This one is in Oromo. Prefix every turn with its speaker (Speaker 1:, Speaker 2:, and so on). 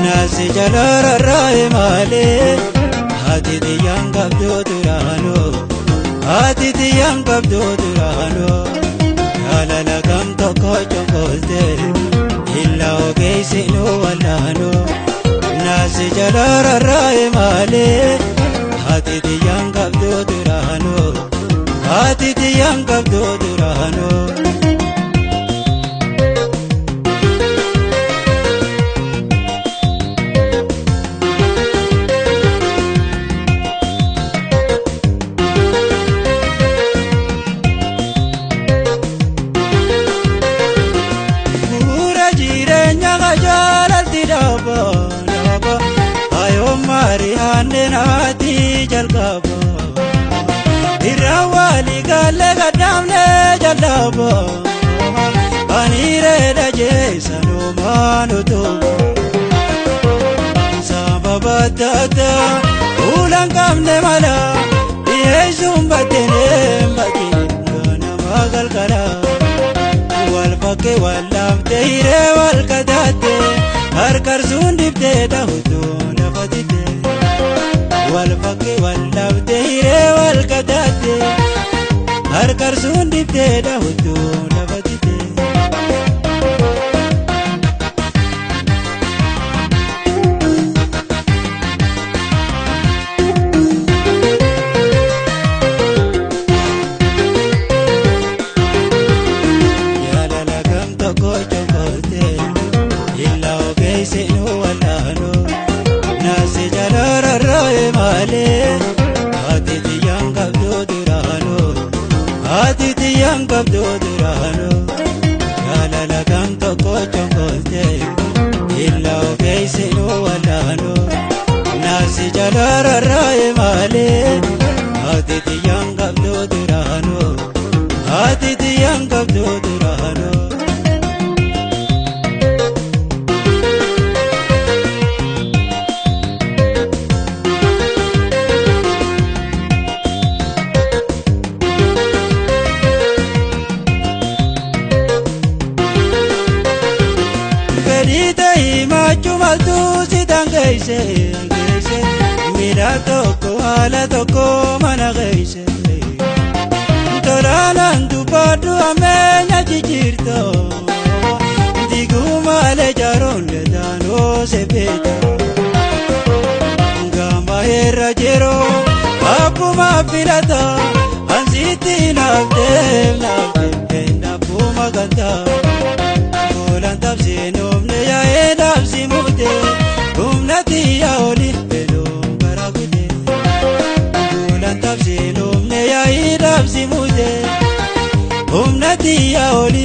Speaker 1: nasi jalararrae male ati diyan qabdu durano ati diyan qabdu durano yalala kam tokko chokolte illa ogeysinu walano nasi jalararrae male ati diyan qabdu durano ati diyan qabdu durano nati jalqaba irawali galle gadamne jalqaba anire daje sanumanuto sababa tata ulan kamne mala yesum batene batene magal kala wal fakke walam teire wal kadate har karsun dibte dahuto nafatite والفقي واللبدير والكدات هركر سون دبتي دهوتو لفتتي يا للكم تقو جوكوتي إلا وكيسينو والانو nasi jalararrae male ati diyan qabdu durano ati diyan qabdu durano yalala kam tokko chokolte illa ogeysinu walano nasi jalararrae male ati diyan qabdu durano ati diyan qabdu durano machumaltu sitan geise geise mira toko hala toko mana geise toranan tu padu amenya chichirto digu male jaron le dano sepeta gamba herra jero apuma pirata ansiti nafte nafte na puma ganta bolan tapsino ya edabsi mute umnati ya oli pelo baragute bulan tapsi lumne ya edabsi mute umnati ya oli